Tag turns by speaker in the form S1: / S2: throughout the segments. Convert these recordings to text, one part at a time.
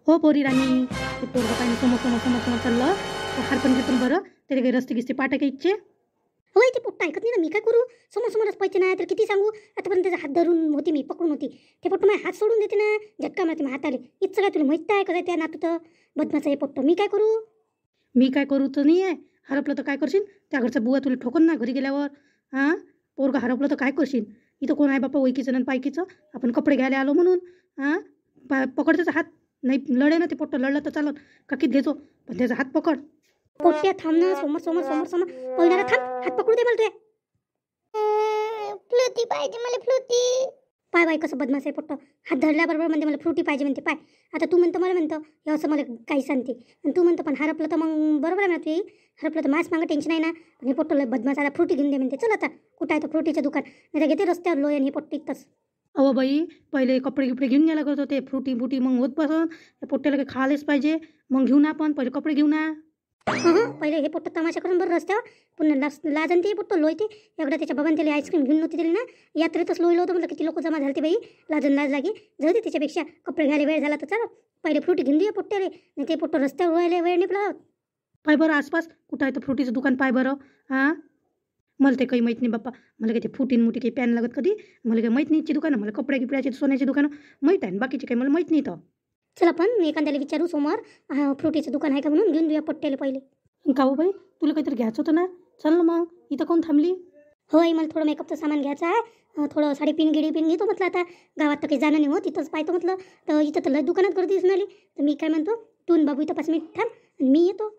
S1: हो पोरी राणी, ते पोरगं पाणी समोर समोर समोर समोर चाललं. हारपण गिरपण बरं त्याला काही रस्ते गिस्ते पाटे काही इच्छे.
S2: होय ते पोट्ट ऐकत नाही ना, मी काय करू? समोर समोरच पैसे नाही तर किती सांगू? आतापर्यंत त्याचा हात धरून होती, मी पकडून होती. ते पोट्ट माझ्या हात सोडून देते ना, झटका मारते माझ्या हाताले. इतकं काय तुला माहित आहे का त्या नातू तर बदमाचं हे पोट्ट. मी काय करू?
S1: मी काय करू तर नाही आहे. हरपलं तर काय करशील? त्या घरचा बुवा तुला ठोकन ना घरी गेल्यावर. हां, पोरगं हरपलं तर काय करशील? इथं कोण आहे बापा ओळखीचं आणि पायकीचं? आपण कपडे घ्यायला आलो म्हणून. हां, पकड त्याचा हात. नाही लढे ना ते पोट्ट, लढलं तर चालत काकीत घ्यायचो, पण त्याचा हात पकड.
S2: पोट्ट्या थांब ना, समोर समोर समोर समोर पहिल्याला थांब, हात पकडू दे मला तुझ्या. फ्लुती पाहिजे मला, फ्लुती. पाय बाय कसं बदमाश आहे पोट्ट. हात धरल्याबरोबर म्हणते मला फ्रुटी पाहिजे म्हणते. पाय आता तू म्हणतो मला म्हणतो हे असं मला काही सांगते, आणि तू म्हणतो पण हरपलं तर मग बरोबर आहे ना तुझी. हरपलं तर मास मागं टेन्शन आहे ना. पण हे पोट्ट लय बदमाश आला, फ्रुटी घेऊन दे म्हणते. चल आता कुठं आहे तर फ्रुटीचं दुकान, नाही तर घेते रस्त्यावर लोय आणि हे पोट्ट इथंच.
S1: अहो बाई, पहिले कपडे गिपडे घेऊन गेला करत होते, फ्रुटी फ्रुटी मग होत बसन. त्या पोट्ट्याला काही खायलाच पाहिजे, मग घेऊ ना आपण. पहिले कपडे घेऊ ना.
S2: पहिले हे पोट्ट तमाशा करून बरं रस्त्यावर. पुन्हा लाजन ते पोट्ट लोयते. एकदा त्याच्या बाबांनी त्याला आईस्क्रीम घेऊन नव्हती दिली ना, यात्रेतच लोयलं होतं. म्हटलं किती लोक जमा झालते बाई, लाजून लाज लागे. जाऊ दे, त्याच्यापेक्षा कपडे घ्यायला वेळ झाला तर चला पहिले फ्रुटी घेऊन देऊया पोट्ट्याले, नाही ते पोट्ट रस्त्यावर व्हायला वेळ निघला.
S1: पाय बरं आसपास कुठं आहे तर फ्रुटीचं दुकान, पाय बरं. हां, मला ते काही माहीत नाही बाप्पा. मला काही ते फुटीन मुठी काही पॅन लागत कधी. मला काही माहीत नाही दुकानं. मला कपडे गिपड्याचे सोन्याची दुकानं माहीत आहे, बाकीचे काही मला माहीत नाही. तर
S2: चला पण एखाद्याला विचारू समोर फ्रुटीचं दुकान आहे का म्हणून, घेऊन देऊया पोट्ट्याले पहिले.
S1: का हो बाई, तुला काहीतरी घ्यायचं होतं ना, चल ना मग. इथं कोण थांबली?
S2: होय, मला थोडं मेकअपचं सामान घ्यायचं आहे. थोडं साडी पिन गिडी पिन घेतो म्हटलं. आता गावात तर काही जाणं नाही हो, तिथंच पाहतो म्हटलं. तर इथं तर लय दुकानात गर्दी दिसून आली. तर मी काय म्हणतो, तू न बाबू इथं 5 मिनिट थांब आणि मी येतो.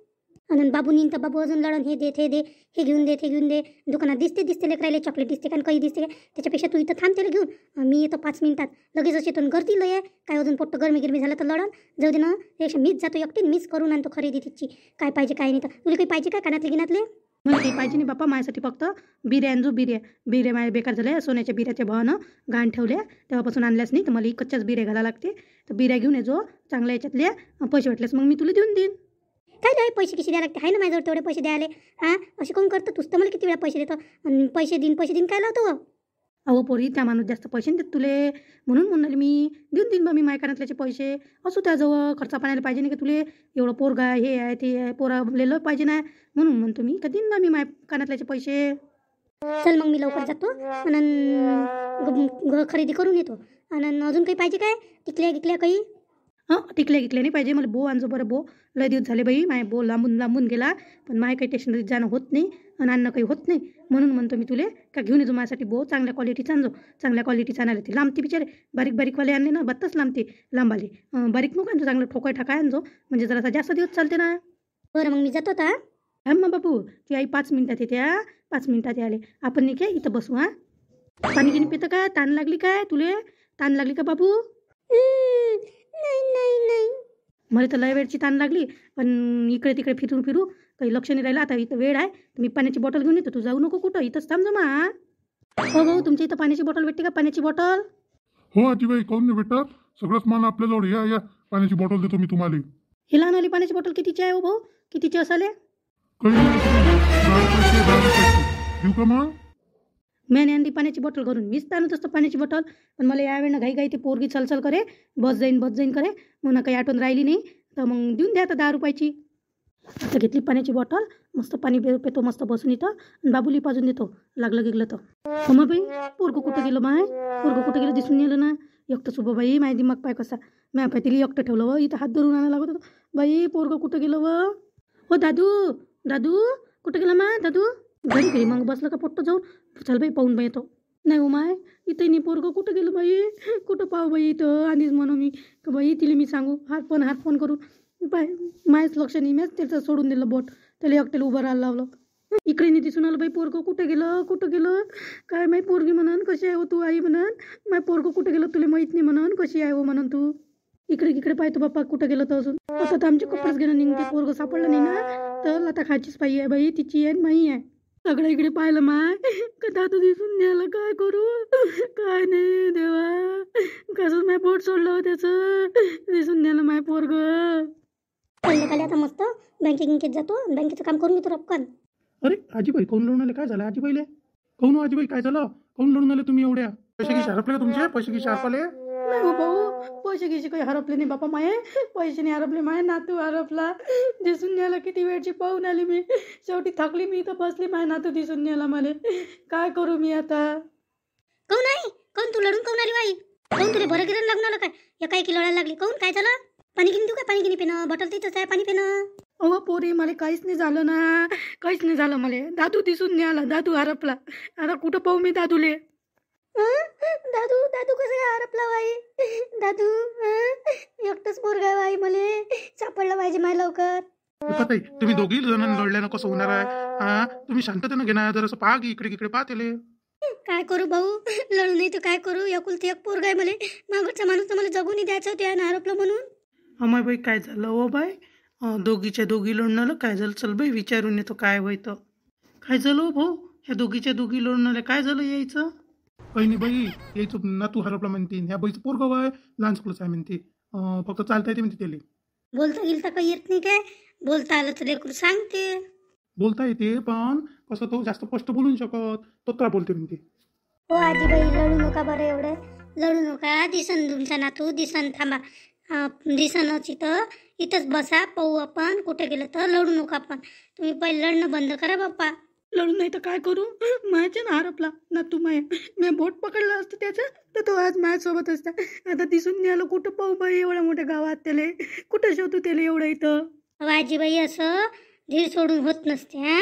S2: आणि बाबू नीन तर बाबू अजून लढण, हे दे हे दे, हे घेऊन दे ते घेऊन दे. दुकानात दिसते लेकरायला चॉकलेट दिसते का काही दिसते का, त्याच्यापेक्षा तू इथं थांब त्याला घेऊन. मी येतो 5 मिनिटात. लगेच येतो. गर्दी लय आहे काय, अजून पोट्ट गरमी गिरमी झालं तर लढण. जाऊ दे ना, त्यापेक्षा मीच जातो एकटी, मीच करून आणतो खरेदी तिची. काय पाहिजे काय नाही. तर तुला काही पाहिजे काय कानातले गिनातले?
S1: मला काही पाहिजे नाही बाप्पा. माझ्यासाठी फक्त बिर्या आणजो. बिर्या माझ्या बेकार झाल्या. सोन्याच्या बिर्याच्या भावानं घाण ठेवल्या, तेव्हापासून आणल्याच नाही. तर मला कच्च्याच बिर्या घालायला लागते. तर बिर्या घेऊन येजो चांगल्या याच्यातल्या. पैसे वाटल्यास मग मी तुला देऊन देईन.
S2: काय नाही, पैसे किती द्यायला लागते आहे ना माझ्याजवळ तेवढे पैसे द्यायला. हां, असे कोण करतं? तूच तर मला किती वेळा पैसे देतो, आणि पैसे देईन काय लावतो?
S1: अहो पोरी, त्या माणूस जास्त पैसे नाही देत तुले, म्हणून म्हणाले मी देऊन देईन बा मी माझ्या कानातल्याचे पैसे. असू त्याजवळ खर्चा पाण्याला पाहिजे नाही का तुले. एवढं पोरगा हे आहे ते आहे, पोरा लिहिलं पाहिजे ना, म्हणून म्हणतो मी का देईन बा मी माझ्या कानातल्याचे पैसे.
S2: चल मग मी लवकर जातो आणि खरेदी करून येतो. आणि अजून काही पाहिजे काय? टिकल्या काही?
S1: हां, टिकल्या नाही पाहिजे मला. बो आणजो बरं. बो लय दिवस झाले बाई, माझ्या बो लांबून गेला. पण माझ्या काही स्टेशनरीत जाणं होत नाही आणि आणणं काही होत नाही, म्हणून म्हणतो मी तुले का घेऊन येतो माझ्यासाठी बो. चांगल्या क्वालिटीचा आणजो. चांगल्या क्वालिटीचा आणायला ते लांबते बिचारे. बारीकवाले आणले ना बत्तच लांबते. लांबाले बारीक नको आणजो, चांगलं ठोकाय ठाकाय आणजो, म्हणजे जरासा जास्त दिवस चालते ना.
S2: बरं मग मी जातो आता.
S1: थांब मग बाबू, ती आई 5 मिनिटात येते. 5 मिनिटात आले आपण. नाही काय इथं बसू. हां, पाणी गिनी पितं का? ताण लागली काय तुले? ताण लागली का बाबू?
S2: नाही.
S1: मला तर लय वेळची ताण लागली, पण इकडे तिकडे फिरू काही लक्ष नाही राहिलं. आता इथं वेळ आहे तर मी पाण्याची बॉटल घेऊन येतो. तू जाऊ नको कुठं, इथंच थांब जमा. हो भाऊ, तुमच्या इथं पाण्याची बॉटल भेटते का? पाण्याची बॉटल?
S3: हो आजीबाई, काऊन नाही भेटत? सगळंच मान आपल्याजवळ. या पाण्याची बॉटल देतो मी तुम्हाला.
S1: ही लहान आली पाण्याची बॉटल कितीची आहे हो भाऊ? कितीची असाले?
S3: काही नाही, 10 रुपयाची देऊ का मग?
S1: मी आणली पाण्याची बॉटल घरून. मीच आणत असतो पाण्याची बॉटल, पण मला यावेळेनं घाई ती पोरगी चल करे, बस जाईन करे, म्हणून काही आठवण राहिली नाही. तर मग देऊन द्या आता 10 रुपयाची. आता घेतली पाण्याची बॉटल, मस्त पाणी पितो मस्त बसून इथं, आणि बाबूली पाजून देतो लागलं गिगलं तर. हो मग बाई, पोरगं कुठं गेलं पोरगं कुठं गेलं दिसून गेलं ना. एकटंच उभं बाई, माझ्या दिमाग पाय कसा. मी पाय तिला एकटं ठेवलं व, इथं हात धरून आणायला लागत होतं. बाई पोरगं कुठं गेलं व? हो दादू कुठं गेला दादू? घरी मग बसलं का पोट्ट जाऊन. चल बाई पाहून बाई येतो. नाही हो इथं नाही. पोरगं कुठं गेलं बाई? कुठं पाहू बाई इथं? आधीच म्हणू मी का बाई तिला मी सांगू हात फोन करून. बाय मायच लक्ष नाही, मॅच त्याचं सोडून दिलं बोट. त्याला एकट्याला उभं राहायला लावलं. इकडे नाही दिसून आलं बाई पोरगं. कुठं गेलं काय माही. पोरगी म्हणून कशी आहे हो तू आई म्हणून. माय पोरगं कुठं गेलं तुला माहीत नाही म्हणून कशी आहे हो म्हणून तू. इकडे पाहतो बाप्पा कुठं गेलं तर अजून. आता तर आमचे कपडेच घेणं निघते. पोरगं सापडलं नाही ना तर लाता खायचीच पाहिजे आहे बाई. तिची आहे माही आहे. सगळं इकडे पाहिलं माय का दादू दिसून न्यायला. काय करू काय नाही देवा. कसं माय पोट सोडलं त्याचं. दिसून न्यायला माय पोरगं.
S2: संध्याकाळी आता मस्त बँकेत जातो, बँकेचं काम करून घेतो रपकन.
S3: अरे आजीबाई, काऊन लढून आले? काय झालं आजीबाईले? काऊन आजीबाई काय झालं? काऊन लढून आले तुम्ही एवढ्या? पैसे की शारपले का तुमचे? पैसे की शारपले?
S1: नाही हो भाऊ, पैसे घ्यायचे काही हरपले नाही बापा माये, पैसे नाही हरपले, माये नातू हरपला. दिसून न्यायला किती वेळची पाहून आली मी, शेवटी थकली मी इथं बसली, माय नातू दिसून न्यायला मला. काय करू मी आता?
S2: काऊन आई, काऊन तू लढून काऊन आली बाई? काऊन तुला बरं गिरण लागून आलं काय? एका एकी लढायला लागली काऊन? काय झालं? पाणी गिनी देऊ काय? पाणी गिनी पिणं, बॉटल तिथंच आहे, पाणी पिणं.
S1: अहो पोरी, मला काहीच नाही झालं ना, काहीच नाही झालं मला. दादू दिसून नाही आला, दादू हरपला. आता कुठं पाहू मी दादूले?
S2: दादू दादू कसं काय हरपला बाई? दादू एकटंच पोरगा आहे बाई, मले सापडलं पाहिजे माय लवकर.
S3: ताई, तुम्ही दोघी जण लढल्यानं कसं होणार आहे? हा, तुम्ही शांततेनं घेणार, जर पाहा की इकडे इकडे पाहतेले.
S2: काय करू भाऊ, लढू नाही तर काय करू? एकुलती एक पोरगा आहे मले, मागचा माणूस तर मला जगून द्यायचं होते आणि हरपलं म्हणून.
S1: अमाय बाई काय झालं हो बाई? दोघीच्या दोघी लढणं काय झालं? चल बाई विचारून येतो काय होतं. काय झालं हो भाऊ? ह्या दोघीच्या दोघी लढणं काय झालं यायचं?
S3: काही नाही बाई, यायचं नातू हरपला म्हणते, ह्या बाईचं पोरगाव आहे, लहान स्कूलच आहे म्हणते, फक्त चालता येते म्हणते त्याला.
S2: बोलता गेलता काही येत नाही काय? बोलता आलं तर लेकरू सांगते.
S3: बोलता येते पण कसं तो जास्त स्पष्ट बोलू नाही शकत, तोत्रा बोलते म्हणते.
S2: हो आजीबाई, लढू नका बरं एवढं, लढू नका. दिसन तुमचा नातू, दिसन. थांबा, दिसनच इथंच बसा, पाहू आपण. कुठे गेलं तर लढू नका. आपण तुम्ही पहिले लढणं बंद करा बाप्पा.
S1: लढून नाही तर काय करू? मायाच्या ना हरपला ना तू माया. मी बोट पकडलं असतं त्याचं तर तो आज माझ्यासोबत असता. आता दिसून नाही आलं, कुठं पाहू बाई एवढ्या मोठ्या गावात त्याला? कुठं शोधू त्याला एवढं इथं?
S2: आजीबाई असं धीर सोडून होत नसते. हा,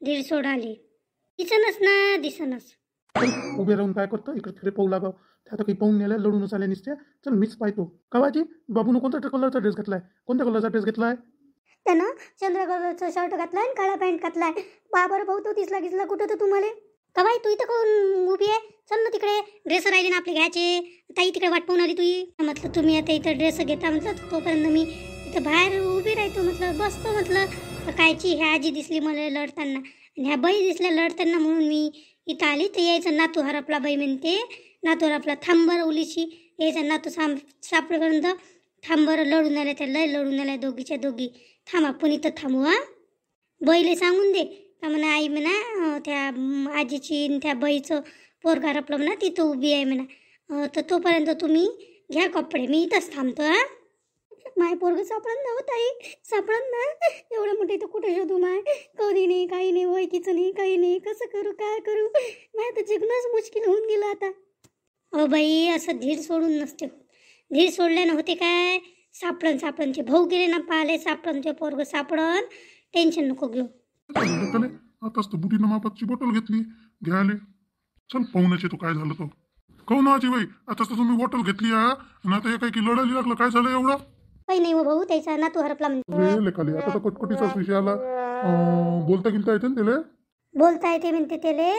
S2: धीर सोडाले. दिसनच ना, दिसनच.
S3: उभे राहून काय करतो, इकडे तिकडे पाहू लागाव. त्या आता काही पाहून नेल्या, लढूनच आल्या निसत्या. चल मीच पाहतो. कावाजी, बाबूनं कोणत्या कलरचा ड्रेस घेतलाय? कोणत्या कलरचा ड्रेस घेतलाय?
S2: त्यानं चंद्र कलरचा शर्ट घातलाय आणि काळा पॅन्ट घातलाय. बाबर भाऊ तो दिसला गिसला कुठं तर तुम्हाला? का बाई तू इथं कोण उभी आहे? चल ना तिकडे, ड्रेस राहिले ना आपले घ्यायचे. ताई तिकडे वाट पाहून आली तुझी. म्हटलं तुम्ही आता इथं ड्रेस घेता म्हटलं, तोपर्यंत मी इथं बाहेर उभी राहतो म्हटलं, बसतो म्हटलं. तर कायची ह्या आजी दिसली मला लढताना आणि ह्या बाई दिसल्या लढताना, म्हणून मी इथं आली. तर यायचं नातू हरपला बाई म्हणते, नातू हरपला. थांबर उलीची, यायचा नातू सापडेपर्यंत थांबर. लढून आल्या त्या, लय लढून आल्या दोघीच्या दोघी. थांब आपण इथं थांबू. हा, बाईले सांगून दे का म्हणा, आई म्हणा त्या आजीची त्या बाईचं पोरगा हरपलं म्हणा, तिथं उभी आहे म्हणा. तर तोपर्यंत तुम्ही घ्या कपडे, मी इथंच थांबतो. हा, माय पोरगं सापडत ना हो ताई, सापडत ना. एवढं मोठं इथं कुठं शोधू माय? कधी नाही, काही नाही, ओळखीचं नाही, काही नाही. कसं करू, काय करू? माय तर जगणंच मुश्किल होऊन गेलं आता. अहो बाई, असं धीर सोडून नसते होत. धीर सोडल्यानं होते काय? सापडन ते भाऊ गेले ना पाहिले, सापडन ते पोरगं सापडन. टेन्शन नको घेऊ.
S3: आताच तर बुटीनं मापाची बॉटल घेतली घ्यायला. चल पाहुण्याचे तो काय झालं तो. काहून आजी बाई, आताच तर तुम्ही बॉटल घेतली आणि आता एका की लढायला लागलं, काय झालं एवढं?
S2: काही नाही हो भाऊ, त्याचा नातू हरपला म्हणतो.
S3: रे लेखाली, आता तर कटकटीचाच विषय आला. बोलता गेलता येते ना त्याला?
S2: बोलता येते म्हणते त्याले,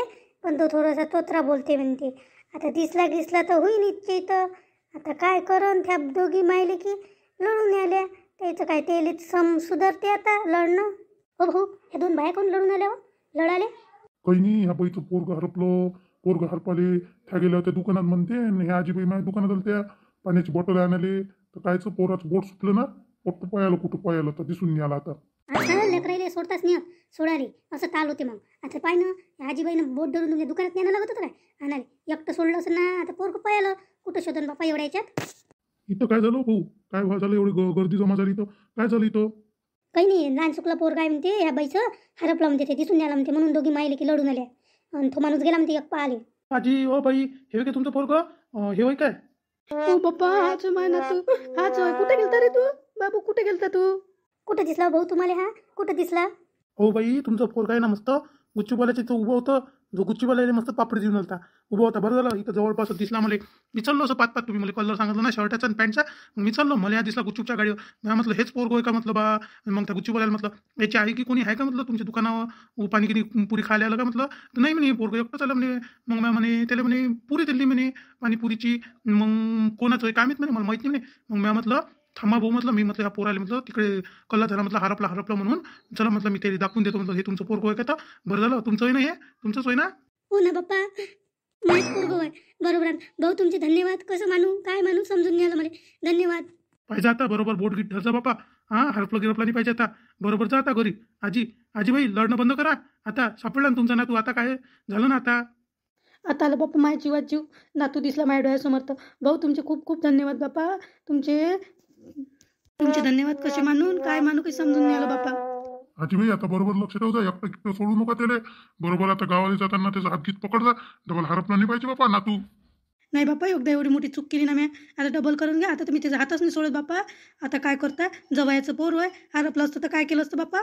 S2: पण तो थोडासा तोत्रा बोलते म्हणते. आता दिसला गिसला तर होईन इतके इथं. आता काय करन, त्या दोघी मायले की लढून आल्या. त्याचं काय तेले सुधारते आता लढणं. हो भाऊ, ह्या दोन बाया कोण लढून आल्या हो? लढाले
S3: काही नाही, ह्या बाईचं पोरग हरपलं, पोरग हरपाले. त्या गेल्या होत्या दुकानात म्हणते, आणि ह्या आजीबाई माझ्या दुकानात आल्या त्या पाण्याची बॉटल आणाले. तर कायचं पोराचं बोट सुटलं ना, पोट पायाला कुठं पायाला तर दिसून नाही आला आता.
S2: आता लेकराईले सोडताच नाही सोडाले, असं ताल होते मग. आता पाय ना, आजीबाईनं बोट धरून तुमच्या दुकानात न्यायला लागत होतं काय आणाले? एकटं सोडलं असं ना, आता पोरग पायाला कुठं शोधन बापा एवढ्या याच्यात?
S3: इथं काय झालं भाऊ? काय झालं, एवढी गर्दी जमा झाली इथं? काय झालं इथं?
S2: काही नाही, लहान चुकला पोरगा आहे म्हणते, ह्या बाईचं हरपला म्हणते, ते दिसून न्यायला म्हणते. म्हणून दोघी मायले की लढून आल्या. आणि तो माणूस गेला म्हणते, एक पाहिले.
S3: आजी ओ बाई, हे काय तुमचं पोरग? हे होय काय?
S1: हो बाप्पा, हाच माय नातू, हाच. कुठे गेलता रे तू बाबू? कुठे गेलता तू?
S2: कुठं दिसला भाऊ तुम्हाला? हा, कुठं दिसला?
S3: हो बाई, तुमचं पोरग आहे ना, मस्त गुच्चीवाल्याच्या इथं उभं होतं. जो गुच्चीवाल्याला मस्त पापड देऊन होता, उभं होता. बरं झालं इथं जवळपास दिसला मला. मी चाललो असं पाच तुम्ही मला कलर सांगितलं ना शर्टाचा आणि पॅन्टचा. मी चाललो, मला या दिसला गुच्चूपच्या गाडीवर. मी म्हटलं हेच पोरग होय का म्हटलं बा. मग त्या गुच्चीवाल्याला म्हटलं याची आई की कोणी आहे का म्हटलं तुमच्या दुकानावर पाणी किती पुरी खायला आलं का म्हटलं. तर नाही म्हणे, पोरग एकटंच आलं म्हणे. मग मी म्हणे त्याला म्हणे पुरी दिली म्हणे पाणीपुरीची. मग कोणाचं आहे काय माहीत म्हणे, मला माहीत नाही म्हणे. मग मी म्हटलं थांबा भाऊ, म्हटलं मी म्हटलं ह्या पोराला म्हटलं तिकडे कल्ला झाला म्हटलं, हरपला म्हणून. चला म्हटलं मी त्याला दाखवून देतो म्हटलं, हे तुमचं पोरग होय का? तर बरं झालं, तुमचं होय ना, हे तुमचंच होय ना?
S2: हो ना बाप्पा, माझ पोरगं आहे. बरोबर आहे भाऊ, तुमचे धन्यवाद. कसं मानू, काय मानू, समजून घ्यायला मला. धन्यवाद.
S3: पाहिजे आता बरोबर बोट गीट धरजा बापा. हां, हरपलं गिरपला नाही पाहिजे आता. बरोबर जा आता घरी. आजीबाई लढणं बंद करा. आता सापडला ना तुमचा नातू, आता काय झालं ना आता?
S1: आता आलं बाप्पा माझ्या जीवात जीव, नातू दिसला माझ्या डोळ्यासमोर. तर भाऊ तुमचे खूप खूप धन्यवाद बाप्पा. तुमचे धन्यवाद कसे मानून काय मानू काही समजून नाही आलं बाप्पा.
S4: आजीबाई आता बरोबर लक्ष ठेव जा, एकटं एकटं सोडू नका त्याला. बरोबर आता गावाला जाताना त्याचा हात गीत पकड जा. डबल हरपला नाही पाहिजे बापा नातू.
S1: नाही बाप्पा, एकदा एवढी मोठी चूक केली ना मी, आता डबल करून घ्या. आता तुम्ही त्याचा हातच नाही सोडत बाप्पा. आता काय करता, जवयाचं पोर होय, हरपलं असतं तर काय केलं असतं बाप्पा.